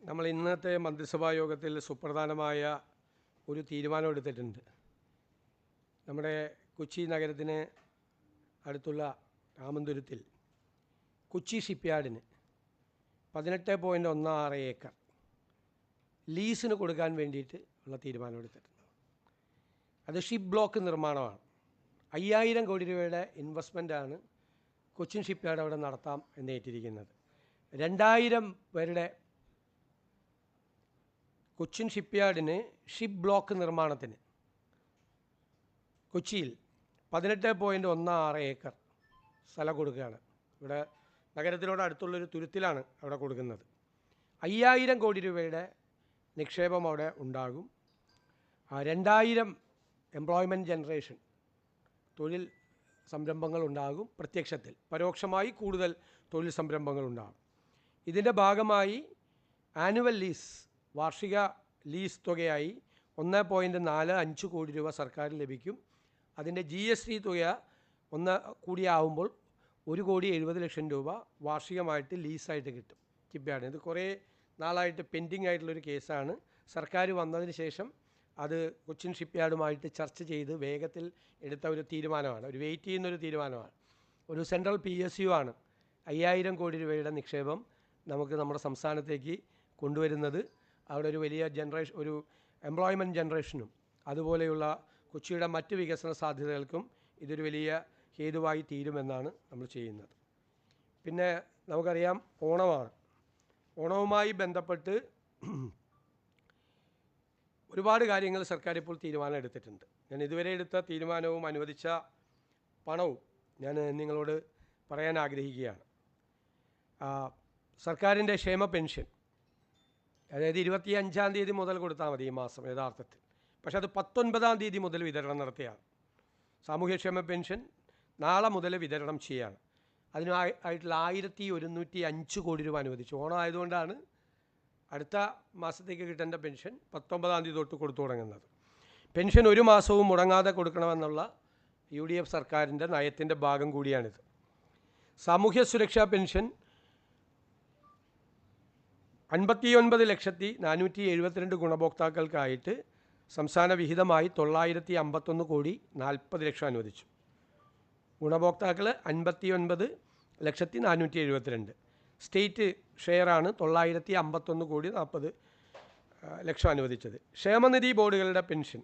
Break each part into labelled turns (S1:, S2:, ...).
S1: നമ്മൾ ഇന്നത്തെ മന്ത്രിസഭാ യോഗത്തിൽ സുപ്രധാനമായ ഒരു തീരുമാനം എടുത്തിട്ടുണ്ട്. നമ്മുടെ കൊച്ചി നഗരത്തിന് അടുത്തുള്ള രാമന്തുരത്തിൽ കൊച്ചി ഷിപ്പ്യാർഡിന് 18.16 ഏക്കർ ലീസിന് കൊടുക്കാൻ വേണ്ടിയിട്ട് ഉള്ള തീരുമാനം എടുത്തിട്ടുണ്ട്. അത് ഷിപ്പ് ബ്ലോക്ക് നിർമ്മാണമാണ്. 5000 കോടി രൂപയുടെ ഇൻവെസ്റ്റ്മെൻറ്റാണ് കൊച്ചിൻ ഷിപ്പ്യാർഡ് അവിടെ നടത്താം എന്നേറ്റിരിക്കുന്നത്. 2000 പേരുടെ കൊച്ചിൻ ഷിപ്പ്യാർഡിന് ഷിപ്പ് ബ്ലോക്ക് നിർമ്മാണത്തിന് കൊച്ചിയിൽ 18.16 ഏക്കർ സ്ഥലം കൊടുക്കുകയാണ്. ഇവിടെ നഗരത്തിനോട് അടുത്തുള്ളൊരു തുരുത്തിലാണ് അവിടെ കൊടുക്കുന്നത്. 5000 കോടി രൂപയുടെ നിക്ഷേപം അവിടെ ഉണ്ടാകും. 2000 എംപ്ലോയ്മെൻറ്റ് ജനറേഷൻ തൊഴിൽ സംരംഭങ്ങൾ ഉണ്ടാകും. പ്രത്യക്ഷത്തിൽ പരോക്ഷമായി കൂടുതൽ തൊഴിൽ സംരംഭങ്ങൾ ഉണ്ടാകും. ഇതിൻ്റെ ഭാഗമായി ആനുവൽ ലീസ് വാർഷിക ലീസ് തുകയായി 1.45 കോടി രൂപ സർക്കാരിന് ലഭിക്കും. അതിൻ്റെ GST തുക 1 കൂടിയാവുമ്പോൾ 1,70,00,000 രൂപ വാർഷികമായിട്ട് ലീസായിട്ട് കിട്ടും ഷിപ്പ്യാർഡിന്. ഇത് കുറേ നാളായിട്ട് പെൻഡിങ് ആയിട്ടുള്ളൊരു കേസാണ്. സർക്കാർ വന്നതിന് ശേഷം അത് കൊച്ചിൻ ഷിപ്പ്യാർഡുമായിട്ട് ചർച്ച ചെയ്ത് വേഗത്തിൽ എടുത്ത ഒരു തീരുമാനമാണ്, ഒരു വെയിറ്റ് ചെയ്യുന്നൊരു തീരുമാനമാണ്. ഒരു സെൻട്രൽ PSU ആണ് 5000 കോടി രൂപയുടെ നിക്ഷേപം നമുക്ക് നമ്മുടെ സംസ്ഥാനത്തേക്ക് കൊണ്ടുവരുന്നത്. അവിടെ ഒരു വലിയ ഒരു എംപ്ലോയ്മെൻറ്റ് ജനറേഷനും അതുപോലെയുള്ള കൊച്ചിയുടെ മറ്റ് വികസന സാധ്യതകൾക്കും ഇതൊരു വലിയ ഹേതുവായി തീരുമെന്നാണ് നമ്മൾ ചെയ്യുന്നത്. പിന്നെ നമുക്കറിയാം ഓണമാണ്. ഓണവുമായി ബന്ധപ്പെട്ട് ഒരുപാട് കാര്യങ്ങൾ സർക്കാർ ഇപ്പോൾ തീരുമാനം എടുത്തിട്ടുണ്ട്. ഞാൻ ഇതുവരെ എടുത്ത തീരുമാനവും അനുവദിച്ച പണവും ഞാൻ നിങ്ങളോട് പറയാൻ ആഗ്രഹിക്കുകയാണ്. സർക്കാരിൻ്റെ ക്ഷേമ പെൻഷൻ, അതായത് 25-ാം തീയതി മുതൽ കൊടുത്താൽ മതി ഈ മാസം യഥാർത്ഥത്തിൽ. പക്ഷെ അത് 19-ാം തീയതി മുതൽ വിതരണം നടത്തുകയാണ്. സാമൂഹ്യക്ഷേമ പെൻഷൻ നാളെ മുതൽ വിതരണം ചെയ്യുകയാണ്. അതിനായിട്ടുള്ള 1105 കോടി രൂപ അനുവദിച്ചു. ഓണം ആയതുകൊണ്ടാണ് അടുത്ത മാസത്തേക്ക് കിട്ടേണ്ട പെൻഷൻ 19-ാം തീയതി തൊട്ട് കൊടുത്തു തുടങ്ങുന്നത്. പെൻഷൻ ഒരു മാസവും മുടങ്ങാതെ കൊടുക്കണമെന്നുള്ള UDF സർക്കാരിൻ്റെ നയത്തിൻ്റെ ഭാഗം കൂടിയാണിത്. സാമൂഹ്യ സുരക്ഷാ പെൻഷൻ 59,472 ഗുണഭോക്താക്കൾക്കായിട്ട് സംസ്ഥാന വിഹിതമായി 951 കോടി 40 ലക്ഷം അനുവദിച്ചു. ഗുണഭോക്താക്കൾ 59,472. സ്റ്റേറ്റ് ഷെയറാണ് 951 കോടി 40 ലക്ഷം അനുവദിച്ചത്. ക്ഷേമനിധി ബോർഡുകളുടെ പെൻഷൻ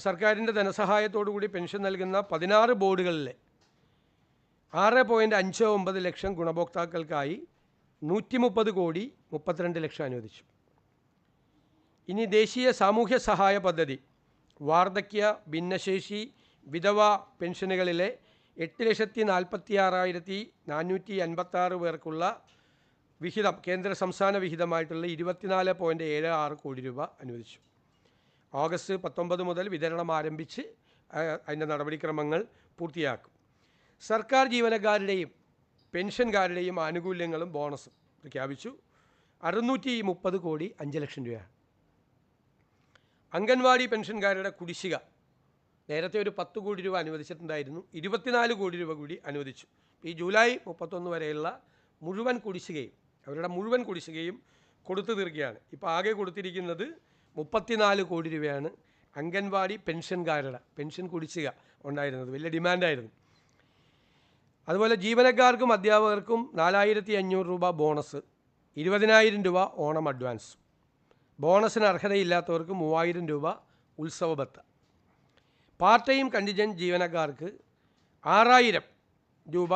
S1: സർക്കാരിൻ്റെ ധനസഹായത്തോടുകൂടി പെൻഷൻ നൽകുന്ന 16 ബോർഡുകളിലെ 6.59 ലക്ഷം ഗുണഭോക്താക്കൾക്കായി 130 കോടി 32 ലക്ഷം അനുവദിച്ചു. ഇനി ദേശീയ സാമൂഹ്യ സഹായ പദ്ധതി വാർദ്ധക്യ, ഭിന്നശേഷി, വിധവ പെൻഷനുകളിലെ 8,46,456 പേർക്കുള്ള വിഹിതം കേന്ദ്ര സംസ്ഥാന വിഹിതമായിട്ടുള്ള 24.76 കോടി രൂപ അനുവദിച്ചു. ഓഗസ്റ്റ് 19 മുതൽ വിതരണം ആരംഭിച്ച് അതിൻ്റെ നടപടിക്രമങ്ങൾ പൂർത്തിയാക്കും. സർക്കാർ ജീവനക്കാരുടെയും പെൻഷൻകാരുടെയും ആനുകൂല്യങ്ങളും ബോണസും പ്രഖ്യാപിച്ചു. 630 കോടി 5 ലക്ഷം രൂപയാണ്. അംഗൻവാടി പെൻഷൻകാരുടെ കുടിശ്ശിക നേരത്തെ ഒരു 10 കോടി രൂപ അനുവദിച്ചിട്ടുണ്ടായിരുന്നു. 24 കോടി രൂപ കൂടി അനുവദിച്ചു. ഈ ജൂലൈ 31 വരെയുള്ള മുഴുവൻ കുടിശ്ശികയും അവരുടെ മുഴുവൻ കുടിശ്ശികയും കൊടുത്തു തീർക്കുകയാണ്. ഇപ്പോൾ ആകെ കൊടുത്തിരിക്കുന്നത് 34 കോടി രൂപയാണ്. അംഗൻവാടി പെൻഷൻകാരുടെ പെൻഷൻ കുടിശ്ശിക ഉണ്ടായിരുന്നത് വലിയ ഡിമാൻഡായിരുന്നു. അതുപോലെ ജീവനക്കാർക്കും അധ്യാപകർക്കും 4,500 രൂപ ബോണസ്, 20,000 രൂപ ഓണം അഡ്വാൻസ്. ബോണസിന് അർഹതയില്ലാത്തവർക്ക് 3,000 രൂപ ഉത്സവ ബത്ത. പാർട്ട് ടൈം കണ്ടിജൻറ്റ് ജീവനക്കാർക്ക് 6,000 രൂപ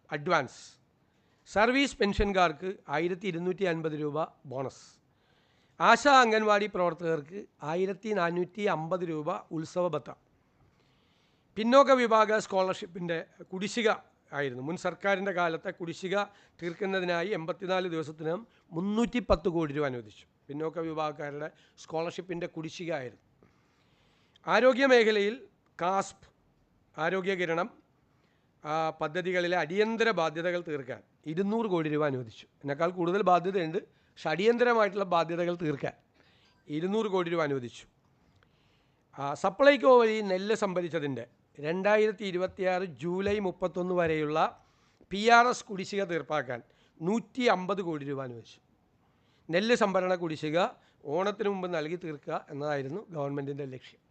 S1: അഡ്വാൻസ്. സർവീസ് പെൻഷൻകാർക്ക് 1,250 രൂപ ബോണസ്. ആശാ അംഗൻവാടി പ്രവർത്തകർക്ക് 1,450 രൂപ ഉത്സവ ബത്ത. പിന്നോക്ക വിഭാഗ സ്കോളർഷിപ്പിൻ്റെ കുടിശ്ശിക ആയിരുന്നു. മുൻ സർക്കാരിൻ്റെ കാലത്തെ കുടിശ്ശിക തീർക്കുന്നതിനായി 84 ദിവസത്തിനകം 310 കോടി രൂപ അനുവദിച്ചു. പിന്നോക്ക വിഭാഗക്കാരുടെ സ്കോളർഷിപ്പിൻ്റെ കുടിശ്ശിക ആയിരുന്നു. ആരോഗ്യ മേഖലയിൽ കാസ്പ്, ആരോഗ്യകിരണം പദ്ധതികളിലെ അടിയന്തര ബാധ്യതകൾ തീർക്കാൻ 200 കോടി രൂപ അനുവദിച്ചു. ഇതിനേക്കാൾ കൂടുതൽ ബാധ്യതയുണ്ട്, പക്ഷെ അടിയന്തരമായിട്ടുള്ള ബാധ്യതകൾ തീർക്കാൻ 200 കോടി രൂപ അനുവദിച്ചു. സപ്ലൈകോ വഴി നെല്ല് സംഭരിച്ചതിൻ്റെ 2026 ജൂലൈ 31 വരെയുള്ള PRS കുടിശ്ശിക തീർപ്പാക്കാൻ 150 കോടി രൂപ അനുവദിച്ചു. നെല്ല് സംഭരണ കുടിശ്ശിക ഓണത്തിന് മുമ്പ് നൽകി തീർക്കുക എന്നതായിരുന്നു ഗവൺമെൻറ്റിൻ്റെ ലക്ഷ്യം.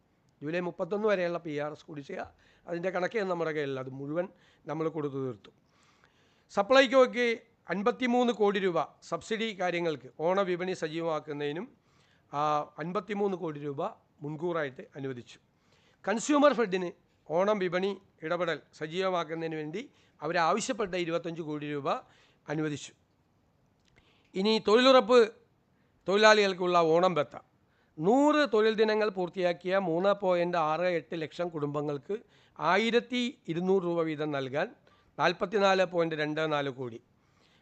S1: ജൂലൈ 31 വരെയുള്ള PRS കുടിശ്ശിക അതിൻ്റെ കണക്കേ നമ്മുടെ കയ്യിലില്ല, അത് മുഴുവൻ നമ്മൾ കൊടുത്തു തീർത്തു. സപ്ലൈകോയ്ക്ക് 53 കോടി രൂപ സബ്സിഡി കാര്യങ്ങൾക്ക് ഓണവിപണി സജീവമാക്കുന്നതിനും 53 കോടി രൂപ മുൻകൂറായിട്ട് അനുവദിച്ചു. കൺസ്യൂമർ ഫെഡിന് ഓണം വിപണി ഇടപെടൽ സജീവമാക്കുന്നതിന് വേണ്ടി അവരാവശ്യപ്പെട്ട 25 കോടി രൂപ അനുവദിച്ചു. ഇനി തൊഴിലുറപ്പ് തൊഴിലാളികൾക്കുള്ള ഓണം ബത്ത 100 തൊഴിൽ ദിനങ്ങൾ പൂർത്തിയാക്കിയ 3.68 ലക്ഷം കുടുംബങ്ങൾക്ക് 1200 രൂപ വീതം നൽകാൻ 44.24 കോടി.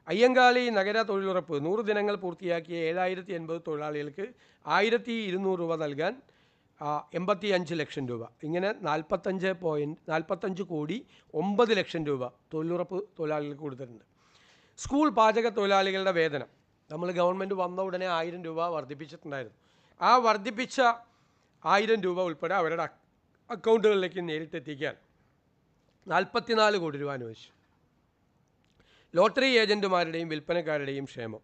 S1: അയ്യങ്കാളി നഗര തൊഴിലുറപ്പ് 100 ദിനങ്ങൾ പൂർത്തിയാക്കിയ 7080 തൊഴിലാളികൾക്ക് 1200 രൂപ നൽകാൻ 85 ലക്ഷം രൂപ. ഇങ്ങനെ 45 കോടി 9 ലക്ഷം രൂപ തൊഴിലുറപ്പ് തൊഴിലാളികൾക്ക് കൊടുത്തിട്ടുണ്ട്. സ്കൂൾ പാചക തൊഴിലാളികളുടെ വേതനം നമ്മൾ ഗവൺമെൻറ് വന്ന ഉടനെ 1000 രൂപ വർദ്ധിപ്പിച്ചിട്ടുണ്ടായിരുന്നു. ആ വർദ്ധിപ്പിച്ച 1000 രൂപ ഉൾപ്പെടെ അവരുടെ അക്കൗണ്ടുകളിലേക്ക് നേരിട്ടെത്തിക്കാൻ 44 കോടി രൂപ അനുവദിച്ചു. ലോട്ടറി ഏജൻറ്റുമാരുടെയും വിൽപ്പനക്കാരുടെയും ക്ഷേമം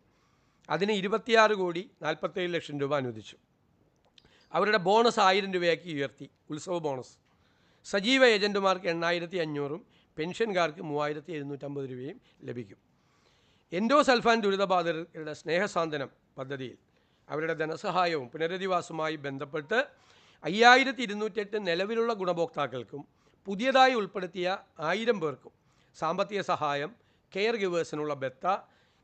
S1: അതിന് 26 കോടി 47 ലക്ഷം രൂപ അനുവദിച്ചു. അവരുടെ ബോണസ് 1000 രൂപയാക്കി ഉയർത്തി, ഉത്സവ ബോണസ്. സജീവ ഏജൻറ്റുമാർക്ക് 8500-ഉം പെൻഷൻകാർക്ക് 3750 രൂപയും ലഭിക്കും. എൻഡോസൾഫാൻ ദുരിതബാധിതരുടെ സ്നേഹസാന്ത്വനം പദ്ധതിയിൽ അവരുടെ ധനസഹായവും പുനരധിവാസവുമായി ബന്ധപ്പെട്ട് 5208 നിലവിലുള്ള ഗുണഭോക്താക്കൾക്കും പുതിയതായി ഉൾപ്പെടുത്തിയ 1000 പേർക്കും സാമ്പത്തിക സഹായം, കെയർ ഗിവേഴ്സിനുള്ള ബത്ത,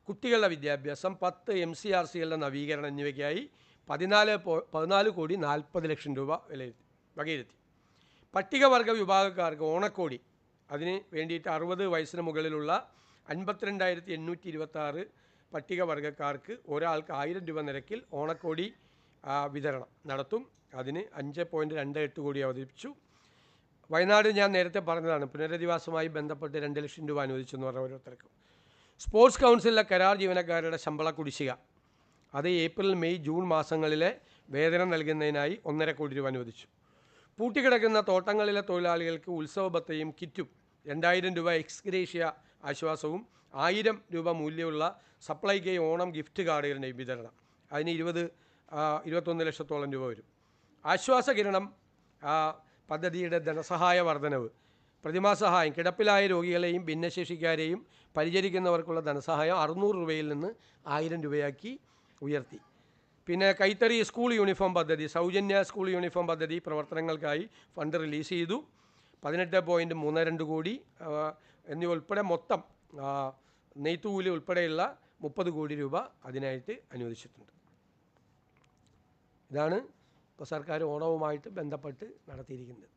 S1: കുട്ടികളുടെ വിദ്യാഭ്യാസം, 10 MCRCകളുടെ നവീകരണം എന്നിവയ്ക്കായി 14 കോടി 40 ലക്ഷം രൂപ വകയിരുത്തി. പട്ടികവർഗ വിഭാഗക്കാർക്ക് ഓണക്കോടി അതിന് വേണ്ടിയിട്ട് 60 വയസ്സിന് മുകളിലുള്ള 52,826 പട്ടികവർഗക്കാർക്ക് ഒരാൾക്ക് 1000 രൂപ നിരക്കിൽ ഓണക്കോടി വിതരണം നടത്തും. അതിന് 5.28 കോടി അവതരിപ്പിച്ചു. വയനാട് ഞാൻ നേരത്തെ പറഞ്ഞതാണ്, പുനരധിവാസവുമായി ബന്ധപ്പെട്ട് 2 ലക്ഷം രൂപ അനുവദിച്ചു എന്ന് പറഞ്ഞ ഓരോരുത്തർക്കും. സ്പോർട്സ് കൗൺസിലിലെ കരാർ ജീവനക്കാരുടെ ശമ്പള കുടിശ്ശിക അത് ഏപ്രിൽ, മെയ്, ജൂൺ മാസങ്ങളിലെ വേതനം നൽകുന്നതിനായി 1.5 കോടി രൂപ അനുവദിച്ചു. പൂട്ടിക്കിടക്കുന്ന തോട്ടങ്ങളിലെ തൊഴിലാളികൾക്ക് ഉത്സവ ബത്തയും കിറ്റും 2000 രൂപ എക്സ്ഗ്രേഷ്യ ആശ്വാസവും 1000 രൂപ മൂല്യമുള്ള സപ്ലൈകോ ഓണം ഗിഫ്റ്റ് കാർഡുകളുടെയും വിതരണം അതിന് 21 ലക്ഷത്തോളം രൂപ വരും. ആശ്വാസകിരണം പദ്ധതിയുടെ ധനസഹായ വർധനവ്, പ്രതിമാസഹായം, കിടപ്പിലായ രോഗികളെയും ഭിന്നശേഷിക്കാരെയും പരിചരിക്കുന്നവർക്കുള്ള ധനസഹായം 600 രൂപയിൽ നിന്ന് 1000 രൂപയാക്കി ഉയർത്തി. പിന്നെ കൈത്തറി സ്കൂൾ യൂണിഫോം പദ്ധതി, സൗജന്യ സ്കൂൾ യൂണിഫോം പദ്ധതി പ്രവർത്തനങ്ങൾക്കായി ഫണ്ട് റിലീസ് ചെയ്തു. 18.32 കോടി എന്നിവ ഉൾപ്പെടെ മൊത്തം നെയ്ത്തുകൂലി ഉൾപ്പെടെയുള്ള 30 കോടി രൂപ അതിനായിട്ട് അനുവദിച്ചിട്ടുണ്ട്. ഇതാണ് ഇപ്പോൾ സർക്കാർ ഓണവുമായിട്ട് ബന്ധപ്പെട്ട് നടത്തിയിരിക്കുന്നത്.